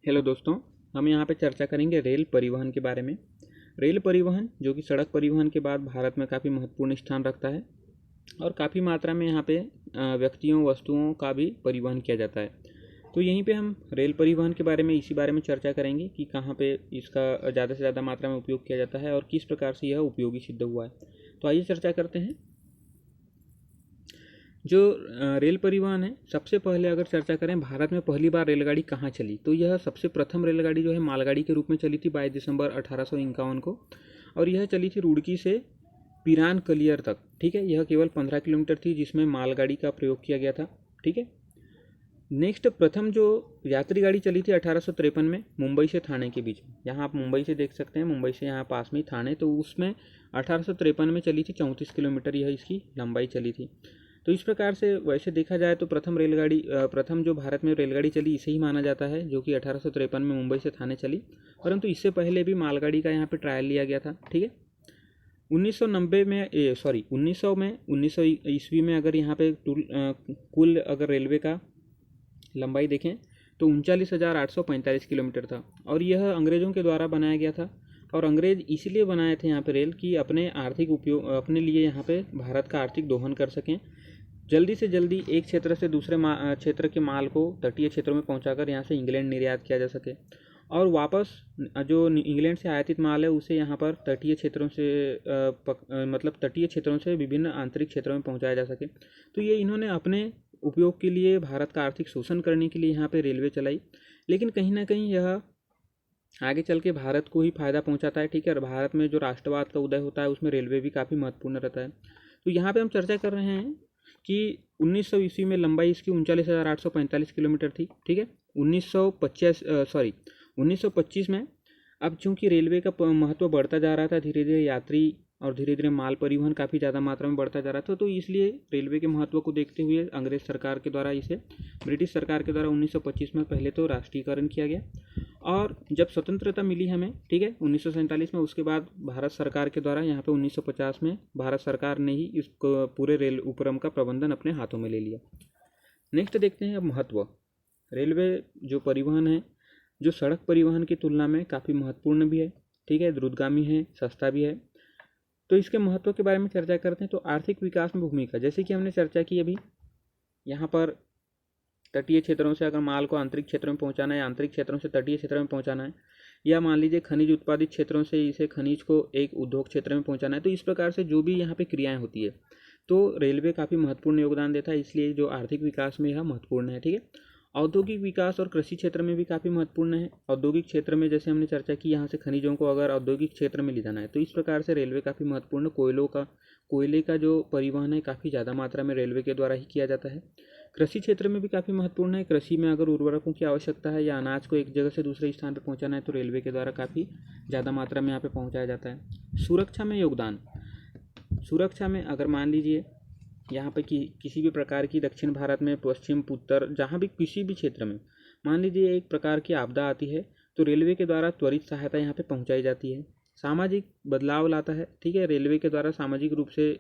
Hello दोस्तों, हम यहाँ पे चर्चा करेंगे रेल परिवहन के बारे में। रेल परिवहन जो कि सड़क परिवहन के बाद भारत में काफ़ी महत्वपूर्ण स्थान रखता है और काफ़ी मात्रा में यहाँ पे व्यक्तियों वस्तुओं का भी परिवहन किया जाता है। तो यहीं पे हम रेल परिवहन के बारे में इसी बारे में चर्चा करेंगे कि कहाँ पे इसका ज़्यादा से ज़्यादा मात्रा में उपयोग किया जाता है और किस प्रकार से यह उपयोगी सिद्ध हुआ है। तो आइए चर्चा करते हैं। जो रेल परिवहन है, सबसे पहले अगर चर्चा करें भारत में पहली बार रेलगाड़ी कहाँ चली, तो यह सबसे प्रथम रेलगाड़ी जो है मालगाड़ी के रूप में चली थी 22 दिसंबर 1851 को। और यह चली थी रुड़की से पिरान कलियर तक। ठीक है, यह केवल 15 किलोमीटर थी जिसमें मालगाड़ी का प्रयोग किया गया था। ठीक है, नेक्स्ट प्रथम जो यात्री गाड़ी चली थी 1853 में मुंबई से थाने के बीच में। यहाँ आप मुंबई से देख सकते हैं, मुंबई से यहाँ पास में ही थाने, तो उसमें 1853 में चली थी 34 किलोमीटर यह इसकी लंबाई चली थी। तो इस प्रकार से वैसे देखा जाए तो प्रथम जो भारत में रेलगाड़ी चली इसे ही माना जाता है, जो कि 1853 में मुंबई से थाने चली। परंतु इससे पहले भी मालगाड़ी का यहाँ पे ट्रायल लिया गया था। ठीक है, 1900 ईस्वी में अगर यहाँ पे कुल अगर रेलवे का लंबाई देखें तो 39,845 किलोमीटर था और यह अंग्रेज़ों के द्वारा बनाया गया था। और अंग्रेज़ इसलिए बनाए थे यहाँ पे रेल कि अपने आर्थिक उपयोग अपने लिए यहाँ पे भारत का आर्थिक दोहन कर सकें, जल्दी से जल्दी एक क्षेत्र से दूसरे क्षेत्र के माल को तटीय क्षेत्रों में पहुंचाकर यहाँ से इंग्लैंड निर्यात किया जा सके और वापस जो इंग्लैंड से आयातित माल है उसे यहाँ पर तटीय क्षेत्रों से तटीय क्षेत्रों से विभिन्न आंतरिक क्षेत्रों में पहुंचाया जा सके। तो ये इन्होंने अपने उपयोग के लिए भारत का आर्थिक शोषण करने के लिए यहाँ पे रेलवे चलाई, लेकिन कहीं ना कहीं यह आगे चल के भारत को ही फायदा पहुंचाता है। ठीक है, और भारत में जो राष्ट्रवाद का उदय होता है उसमें रेलवे भी काफ़ी महत्वपूर्ण रहता है। तो यहाँ पे हम चर्चा कर रहे हैं कि 1900 ईस्वी में लंबाई इसकी 39,845 किलोमीटर थी। ठीक है, 1925 में अब चूंकि रेलवे का महत्व बढ़ता जा रहा था, धीरे धीरे यात्री और धीरे धीरे माल परिवहन काफ़ी ज़्यादा मात्रा में बढ़ता जा रहा था, तो इसलिए रेलवे के महत्व को देखते हुए अंग्रेज सरकार के द्वारा ब्रिटिश सरकार के द्वारा 1925 में पहले तो राष्ट्रीयकरण किया गया। और जब स्वतंत्रता मिली हमें, ठीक है, 1947 में, उसके बाद भारत सरकार के द्वारा यहाँ पे 1950 में भारत सरकार ने ही इस पूरे रेल उपक्रम का प्रबंधन अपने हाथों में ले लिया। नेक्स्ट देखते हैं अब महत्व। रेलवे जो परिवहन है, जो सड़क परिवहन की तुलना में काफ़ी महत्वपूर्ण भी है। ठीक है, द्रुतगामी है, सस्ता भी है। तो इसके महत्व के बारे में चर्चा करते हैं। तो आर्थिक विकास में भूमिका, जैसे कि हमने चर्चा की अभी, यहाँ पर तटीय क्षेत्रों से अगर माल को आंतरिक क्षेत्रों में पहुंचाना है, आंतरिक क्षेत्रों से तटीय क्षेत्रों में पहुंचाना है, या मान लीजिए खनिज उत्पादित क्षेत्रों से इसे खनिज को एक उद्योग क्षेत्र में पहुंचाना है, तो इस प्रकार से जो भी यहाँ पे क्रियाएं होती है तो रेलवे काफ़ी महत्वपूर्ण योगदान देता है, इसलिए जो आर्थिक विकास में यह महत्वपूर्ण है। ठीक है, औद्योगिक विकास और कृषि क्षेत्र में भी काफ़ी महत्वपूर्ण है। औद्योगिक क्षेत्र में जैसे हमने चर्चा की, यहाँ से खनिजों को अगर औद्योगिक क्षेत्र में ले जाना है तो इस प्रकार से रेलवे काफ़ी महत्वपूर्ण। कोयले का जो परिवहन है काफ़ी ज़्यादा मात्रा में रेलवे के द्वारा ही किया जाता है। कृषि क्षेत्र में भी काफ़ी महत्वपूर्ण है। कृषि में अगर उर्वरकों की आवश्यकता है या अनाज को एक जगह से दूसरे स्थान पर पहुँचाना है तो रेलवे के द्वारा काफ़ी ज़्यादा मात्रा में यहाँ पर पहुँचाया जाता है। सुरक्षा में योगदान, सुरक्षा में अगर मान लीजिए यहाँ पे किसी भी प्रकार की दक्षिण भारत में, पश्चिम, उत्तर, जहाँ भी किसी भी क्षेत्र में मान लीजिए एक प्रकार की आपदा आती है तो रेलवे के द्वारा त्वरित सहायता यहाँ पे पहुँचाई जाती है। सामाजिक बदलाव लाता है। ठीक है, रेलवे के द्वारा सामाजिक रूप से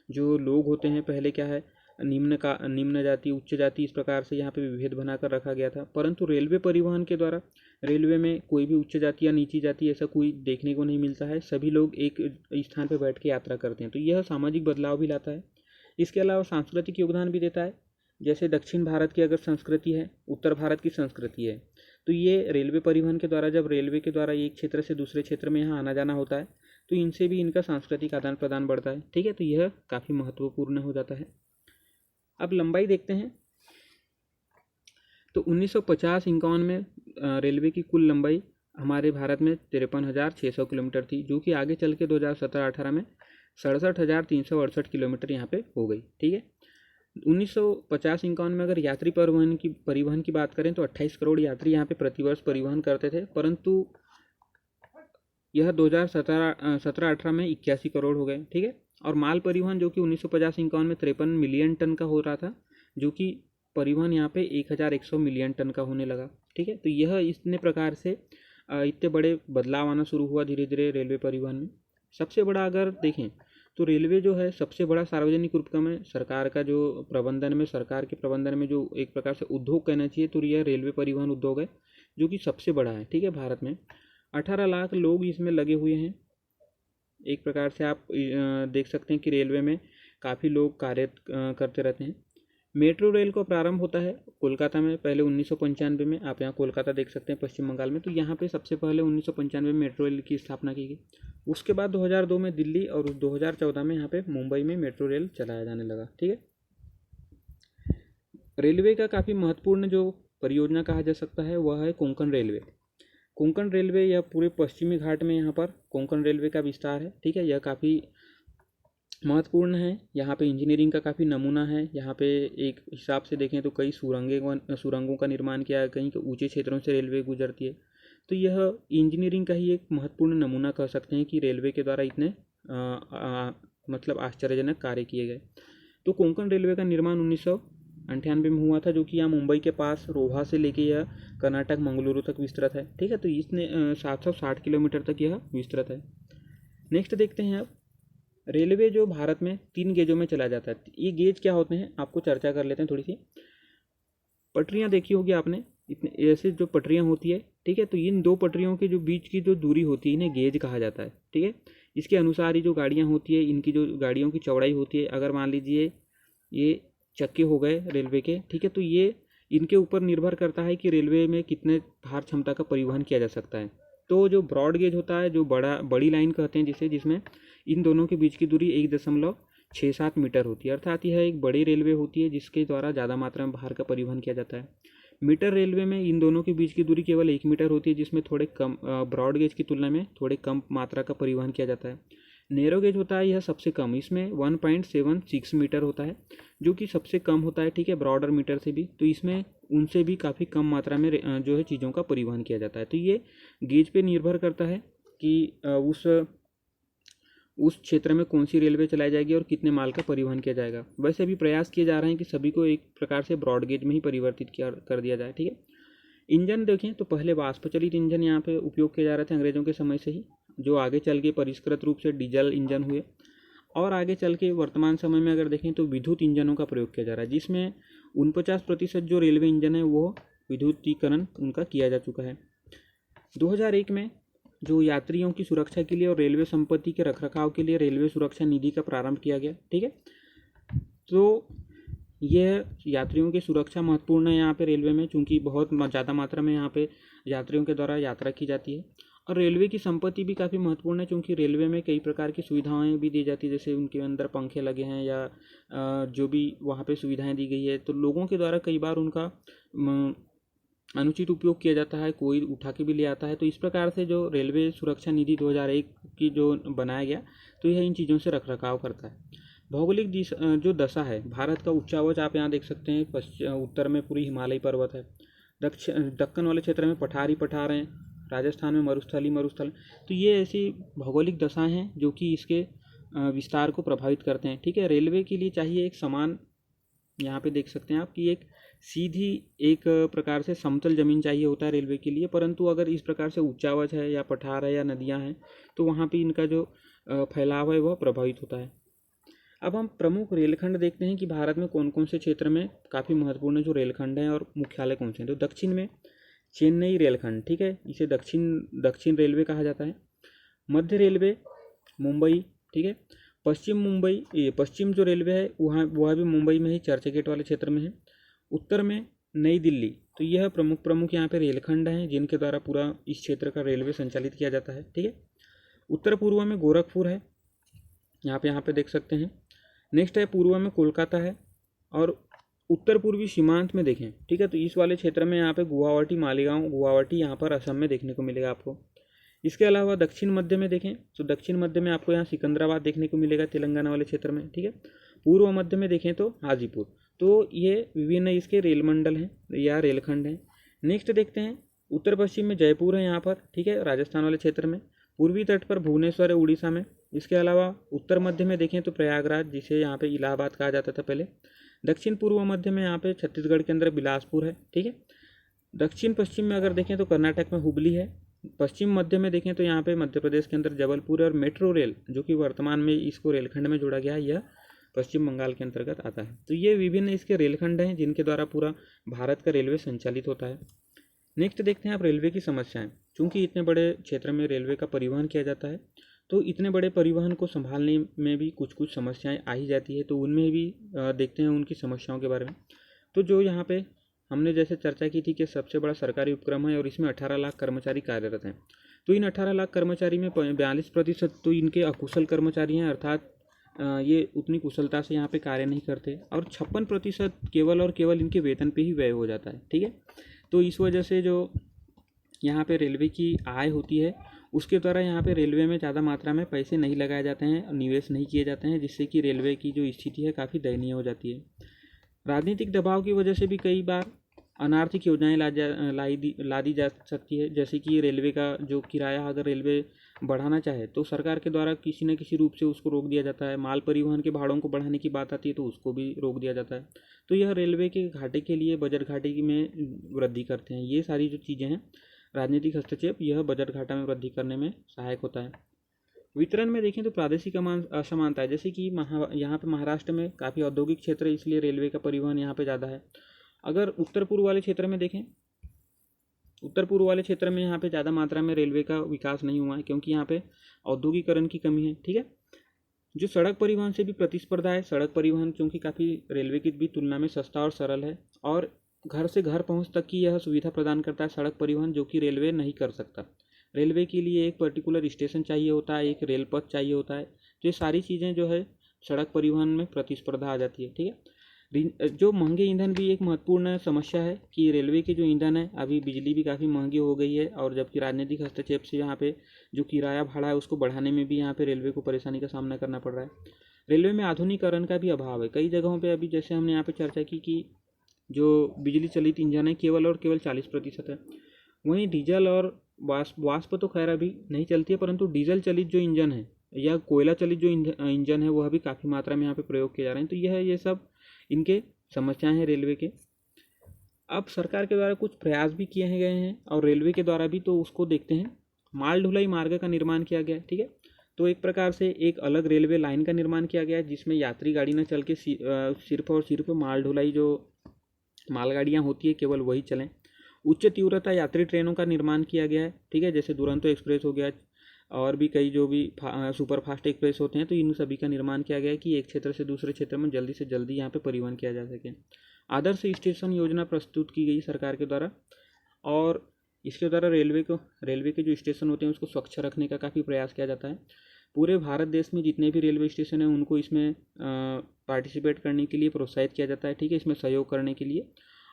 जो लोग होते हैं, पहले क्या है, निम्न जाति, उच्च जाति, इस प्रकार से यहाँ पे विभेद बनाकर रखा गया था, परंतु रेलवे परिवहन के द्वारा रेलवे में कोई भी उच्च जाति या नीची जाति ऐसा कोई देखने को नहीं मिलता है। सभी लोग एक स्थान पर बैठ के यात्रा करते हैं, तो यह सामाजिक बदलाव भी लाता है। इसके अलावा सांस्कृतिक योगदान भी देता है। जैसे दक्षिण भारत की अगर संस्कृति है, उत्तर भारत की संस्कृति है, तो ये रेलवे परिवहन के द्वारा, जब रेलवे के द्वारा एक क्षेत्र से दूसरे क्षेत्र में यहाँ आना जाना होता है तो इनसे भी इनका सांस्कृतिक आदान प्रदान बढ़ता है। ठीक है, तो यह काफ़ी महत्वपूर्ण हो जाता है। अब लंबाई देखते हैं तो 1950-51 में रेलवे की कुल लंबाई हमारे भारत में 53,600 किलोमीटर थी, जो कि आगे चल के 2017-18 में 67,368 किलोमीटर यहाँ पे हो गई। ठीक है, 1950-51 में अगर यात्री परिवहन की बात करें तो 28 करोड़ यात्री यहाँ पे प्रतिवर्ष परिवहन करते थे, परंतु यह 2017-18 में 81 करोड़ हो गए। ठीक है, और माल परिवहन जो कि 1950-51 में 53 मिलियन टन का हो रहा था, जो कि परिवहन यहाँ पे 1,100 मिलियन टन का होने लगा। ठीक है, तो यह इतने प्रकार से इतने बड़े बदलाव आना शुरू हुआ धीरे धीरे रेलवे परिवहन में। सबसे बड़ा अगर देखें तो रेलवे जो है सबसे बड़ा सार्वजनिक उपक्रम है। सरकार का जो प्रबंधन में, सरकार के प्रबंधन में जो एक प्रकार से उद्योग कहना चाहिए तो यह रेलवे परिवहन उद्योग है, जो कि सबसे बड़ा है, ठीक है, भारत में। 18 लाख लोग इसमें लगे हुए हैं। एक प्रकार से आप देख सकते हैं कि रेलवे में काफ़ी लोग कार्य करते रहते हैं। मेट्रो रेल का प्रारंभ होता है कोलकाता में पहले 1995 में। आप यहाँ कोलकाता देख सकते हैं पश्चिम बंगाल में। तो यहाँ पे सबसे पहले 1995 में मेट्रो रेल की स्थापना की गई। उसके बाद 2002 में दिल्ली और 2014 में यहाँ पे मुंबई में मेट्रो रेल चलाया जाने लगा, ठीक है। रेलवे का काफ़ी महत्वपूर्ण जो परियोजना कहा जा सकता है वह है कोंकण रेलवे। कोंकण रेलवे यह पूरे पश्चिमी घाट में यहाँ पर कोंकण रेलवे का विस्तार है, ठीक है। यह काफ़ी महत्वपूर्ण है। यहाँ पे इंजीनियरिंग का काफ़ी नमूना है। यहाँ पे एक हिसाब से देखें तो कई सुरंगों का निर्माण किया है, कहीं ऊंचे क्षेत्रों से रेलवे गुजरती है। तो यह इंजीनियरिंग का ही एक महत्वपूर्ण नमूना कह सकते हैं कि रेलवे के द्वारा इतने मतलब आश्चर्यजनक कार्य किए गए। तो कोंकण रेलवे का निर्माण 1998 में हुआ था, जो कि यहाँ मुंबई के पास रोहा से लेके यह कर्नाटक मंगलुरु तक विस्तृत है, ठीक है। तो इसने 760 किलोमीटर तक यह विस्तृत है। नेक्स्ट देखते हैं अब रेलवे जो भारत में 3 गेजों में चला जाता है। ये गेज क्या होते हैं आपको चर्चा कर लेते हैं थोड़ी सी। पटरियाँ देखी होगी आपने, इतने ऐसे जो पटरियाँ होती है, ठीक है। तो इन दो पटरियों के जो बीच की जो दूरी होती है इन्हें गेज कहा जाता है, ठीक है। इसके अनुसार ही जो गाड़ियाँ होती है इनकी जो गाड़ियों की चौड़ाई होती है, अगर मान लीजिए ये चक्के हो गए रेलवे के, ठीक है, तो ये इनके ऊपर निर्भर करता है कि रेलवे में कितने भार क्षमता का परिवहन किया जा सकता है। तो जो ब्रॉड गेज होता है, जो बड़ी लाइन कहते हैं जिसे, जिसमें इन दोनों के बीच की दूरी 1.67 मीटर होती है। अर्थात यह एक बड़ी रेलवे होती है जिसके द्वारा ज़्यादा मात्रा में भार का परिवहन किया जाता है। मीटर रेलवे में इन दोनों के बीच की दूरी केवल 1 मीटर होती है, जिसमें थोड़े कम ब्रॉड गेज की तुलना में थोड़े कम मात्रा का परिवहन किया जाता है। नैरो गेज होता है यह सबसे कम, इसमें 1.76 मीटर होता है, जो कि सबसे कम होता है, ठीक है, ब्रॉडर मीटर से भी। तो इसमें उनसे भी काफ़ी कम मात्रा में जो है चीज़ों का परिवहन किया जाता है। तो ये गेज पे निर्भर करता है कि उस क्षेत्र में कौन सी रेलवे चलाई जाएगी और कितने माल का परिवहन किया जाएगा। वैसे अभी प्रयास किए जा रहे हैं कि सभी को एक प्रकार से ब्रॉड गेज में ही परिवर्तित कर दिया जाए, ठीक है। इंजन देखें तो पहले वाष्पचलित इंजन यहाँ पे उपयोग किए जा रहे थे अंग्रेजों के समय से ही, जो आगे चल के परिष्कृत रूप से डीजल इंजन हुए, और आगे चल के वर्तमान समय में अगर देखें तो विद्युत इंजनों का प्रयोग किया जा रहा है, जिसमें 49% जो रेलवे इंजन है वो विद्युतीकरण उनका किया जा चुका है। 2001 में जो यात्रियों की सुरक्षा के लिए और रेलवे संपत्ति के रखरखाव के लिए रेलवे सुरक्षा निधि का प्रारंभ किया गया, ठीक है। तो यह यात्रियों की सुरक्षा महत्वपूर्ण है यहाँ पे रेलवे में, चूँकि बहुत ज़्यादा मात्रा में यहाँ पे यात्रियों के द्वारा यात्रा की जाती है। और रेलवे की संपत्ति भी काफ़ी महत्वपूर्ण है, क्योंकि रेलवे में कई प्रकार की सुविधाएं भी दी जाती है, जैसे उनके अंदर पंखे लगे हैं या जो भी वहाँ पे सुविधाएं दी गई है, तो लोगों के द्वारा कई बार उनका अनुचित उपयोग किया जाता है, कोई उठा के भी ले आता है। तो इस प्रकार से जो रेलवे सुरक्षा निधि 2001 की जो बनाया गया, तो यह इन चीज़ों से रखरखाव करता है। भौगोलिक जो दशा है भारत का, उच्चावच आप यहाँ देख सकते हैं। उत्तर में पूरी हिमालयी पर्वत है, दक्कन वाले क्षेत्र में पठार ही पठार हैं, राजस्थान में मरुस्थल। तो ये ऐसी भौगोलिक दशाएं हैं जो कि इसके विस्तार को प्रभावित करते हैं, ठीक है। रेलवे के लिए चाहिए एक समान, यहाँ पे देख सकते हैं आप कि एक सीधी एक प्रकार से समतल ज़मीन चाहिए होता है रेलवे के लिए, परंतु अगर इस प्रकार से उच्चावच है या पठार है या नदियाँ हैं तो वहाँ पे इनका जो फैलाव है वह प्रभावित होता है। अब हम प्रमुख रेलखंड देखते हैं कि भारत में कौन कौन से क्षेत्र में काफ़ी महत्वपूर्ण जो रेलखंड हैं और मुख्यालय कौन से हैं। तो दक्षिण में चेन्नई रेलखंड, ठीक है, इसे दक्षिण रेलवे कहा जाता है। मध्य रेलवे मुंबई, ठीक है। पश्चिम जो रेलवे है वह भी मुंबई में ही चर्चगेट वाले क्षेत्र में है। उत्तर में नई दिल्ली। तो यह प्रमुख यहाँ पे रेलखंड हैं जिनके द्वारा पूरा इस क्षेत्र का रेलवे संचालित किया जाता है, ठीक है। उत्तर पूर्व में गोरखपुर है, यहाँ पे देख सकते हैं। नेक्स्ट है पूर्व में कोलकाता है, और उत्तर पूर्वी सीमांत में देखें, ठीक है, तो इस वाले क्षेत्र में यहाँ पे गुवाहाटी यहाँ पर असम में देखने को मिलेगा आपको। इसके अलावा दक्षिण मध्य में देखें तो दक्षिण मध्य में आपको यहाँ सिकंदराबाद देखने को मिलेगा तेलंगाना वाले क्षेत्र में, ठीक है। पूर्व मध्य में देखें तो हाजीपुर। तो ये विभिन्न इसके रेल मंडल हैं या रेलखंड हैं। नेक्स्ट देखते हैं उत्तर पश्चिम में जयपुर है यहाँ पर, ठीक है, राजस्थान वाले क्षेत्र में। पूर्वी तट पर भुवनेश्वर है उड़ीसा में। इसके अलावा उत्तर मध्य में देखें तो प्रयागराज, जिसे यहाँ पे इलाहाबाद कहा जाता था पहले। दक्षिण पूर्व मध्य में यहाँ पे छत्तीसगढ़ के अंदर बिलासपुर है, ठीक है। दक्षिण पश्चिम में अगर देखें तो कर्नाटक में हुबली है। पश्चिम मध्य में देखें तो यहाँ पे मध्य प्रदेश के अंदर जबलपुर है। और मेट्रो रेल जो कि वर्तमान में इसको रेलखंड में जोड़ा गया है, यह पश्चिम बंगाल के अंतर्गत आता है। तो ये विभिन्न इसके रेलखंड हैं जिनके द्वारा पूरा भारत का रेलवे संचालित होता है। नेक्स्ट देखते हैं आप रेलवे की समस्याएं। चूँकि इतने बड़े क्षेत्र में रेलवे का परिवहन किया जाता है, तो इतने बड़े परिवहन को संभालने में भी कुछ कुछ समस्याएं आ ही जाती है, तो उनमें भी देखते हैं उनकी समस्याओं के बारे में। तो जो यहाँ पे हमने जैसे चर्चा की थी कि सबसे बड़ा सरकारी उपक्रम है और इसमें 18 लाख कर्मचारी कार्यरत हैं। तो इन 18 लाख कर्मचारी में 42% तो इनके अकुशल कर्मचारी हैं, अर्थात ये उतनी कुशलता से यहाँ पे कार्य नहीं करते, और 56% केवल और केवल इनके वेतन पे ही व्यय हो जाता है। ठीक है, तो इस वजह से जो यहाँ पे रेलवे की आय होती है उसके द्वारा यहाँ पे रेलवे में ज़्यादा मात्रा में पैसे नहीं लगाए जाते हैं और निवेश नहीं किए जाते हैं, जिससे कि रेलवे की जो स्थिति है काफ़ी दयनीय हो जाती है। राजनीतिक दबाव की वजह से भी कई बार अनार्थिक योजनाएं ला दी जा सकती है, जैसे कि रेलवे का जो किराया अगर रेलवे बढ़ाना चाहे तो सरकार के द्वारा किसी न किसी रूप से उसको रोक दिया जाता है। माल परिवहन के भाड़ों को बढ़ाने की बात आती है तो उसको भी रोक दिया जाता है। तो यह रेलवे के घाटे के लिए बजट घाटे में वृद्धि करते हैं। ये सारी जो चीज़ें हैं, राजनीतिक हस्तक्षेप, यह बजट घाटा में वृद्धि करने में सहायक होता है। वितरण में देखें तो प्रादेशिक असमानता है, जैसे कि यहाँ पे महाराष्ट्र में काफ़ी औद्योगिक क्षेत्र है, इसलिए रेलवे का परिवहन यहाँ पे ज़्यादा है। अगर उत्तर पूर्व वाले क्षेत्र में देखें, उत्तर पूर्व वाले क्षेत्र में यहाँ पे ज़्यादा मात्रा में रेलवे का विकास नहीं हुआ है, क्योंकि यहाँ पे औद्योगिकरण की कमी है। ठीक है, जो सड़क परिवहन से भी प्रतिस्पर्धा है। सड़क परिवहन चूँकि काफ़ी रेलवे की भी तुलना में सस्ता और सरल है, और घर से घर पहुँच तक की यह सुविधा प्रदान करता है सड़क परिवहन, जो कि रेलवे नहीं कर सकता। रेलवे के लिए एक पर्टिकुलर स्टेशन चाहिए होता है, एक रेल पथ चाहिए होता है। तो ये सारी चीज़ें जो है सड़क परिवहन में प्रतिस्पर्धा आ जाती है। ठीक है, जो महंगे ईंधन भी एक महत्वपूर्ण समस्या है कि रेलवे के जो ईंधन है, अभी बिजली भी काफ़ी महंगी हो गई है, और जबकि राजनीतिक हस्तक्षेप से यहाँ पे जो किराया भाड़ा है उसको बढ़ाने में भी यहाँ पे रेलवे को परेशानी का सामना करना पड़ रहा है। रेलवे में आधुनिकीकरण का भी अभाव है कई जगहों पे। अभी जैसे हमने यहाँ पे चर्चा की कि जो बिजली चलित इंजन है केवल और केवल 40% है। वहीं डीजल और वाष्प तो खैर अभी नहीं चलती है, परंतु डीजल चलित जो इंजन है या कोयला चलित जो इंजन है वह भी काफ़ी मात्रा में यहाँ पे प्रयोग किए जा रहे हैं। तो ये सब इनके समस्याएं हैं रेलवे के। अब सरकार के द्वारा कुछ प्रयास भी किए गए हैं और रेलवे के द्वारा भी, तो उसको देखते हैं। माल ढुलाई मार्ग का निर्माण किया गया है। ठीक है, तो एक प्रकार से एक अलग रेलवे लाइन का निर्माण किया गया है, जिसमें यात्री गाड़ी न चल के सिर्फ और सिर्फ माल ढुलाई जो मालगाड़ियाँ होती है केवल वही चलें। उच्च तीव्रता यात्री ट्रेनों का निर्माण किया गया है। ठीक है, जैसे दुरंतो एक्सप्रेस हो गया, और भी कई जो भी सुपर फास्ट एक्सप्रेस होते हैं, तो इन सभी का निर्माण किया गया है कि एक क्षेत्र से दूसरे क्षेत्र में जल्दी से जल्दी यहाँ पे परिवहन किया जा सके। आदर्श स्टेशन योजना प्रस्तुत की गई सरकार के द्वारा, और इसके द्वारा रेलवे के जो स्टेशन होते हैं उसको स्वच्छ रखने का काफ़ी प्रयास किया जाता है। पूरे भारत देश में जितने भी रेलवे स्टेशन हैं उनको इसमें पार्टिसिपेट करने के लिए प्रोत्साहित किया जाता है। ठीक है, इसमें सहयोग करने के लिए,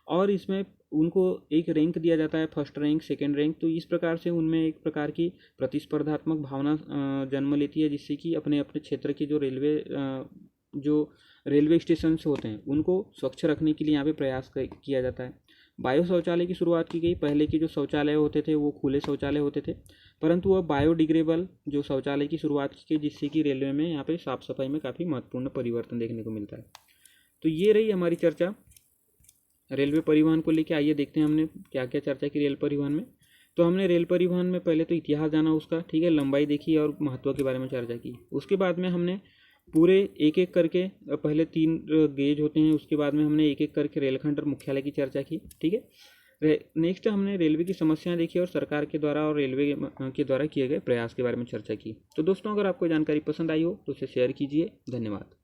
और इसमें उनको एक रैंक दिया जाता है, फर्स्ट रैंक, सेकंड रैंक। तो इस प्रकार से उनमें एक प्रकार की प्रतिस्पर्धात्मक भावना जन्म लेती है, जिससे कि अपने अपने क्षेत्र के जो रेलवे स्टेशन होते हैं उनको स्वच्छ रखने के लिए यहाँ पे प्रयास किया जाता है। बायो शौचालय की शुरुआत की गई। पहले के जो शौचालय होते थे वो खुले शौचालय होते थे, परंतु अब बायोडिग्रेडेबल जो शौचालय की शुरुआत की गई, जिससे कि रेलवे में यहाँ पे साफ सफाई में काफ़ी महत्वपूर्ण परिवर्तन देखने को मिलता है। तो ये रही हमारी चर्चा रेलवे परिवहन को लेके। आइए देखते हैं हमने क्या क्या चर्चा की रेल परिवहन में। तो हमने रेल परिवहन में पहले तो इतिहास जाना उसका, ठीक है, लंबाई देखी और महत्व के बारे में चर्चा की। उसके बाद में हमने पूरे एक एक करके, पहले 3 गेज होते हैं, उसके बाद में हमने एक एक करके रेलखंड और मुख्यालय की चर्चा की। ठीक है, नेक्स्ट हमने रेलवे की समस्याएं देखी और सरकार के द्वारा और रेलवे के द्वारा किए गए प्रयास के बारे में चर्चा की। तो दोस्तों, अगर आपको जानकारी पसंद आई हो तो उसे शेयर कीजिए। धन्यवाद।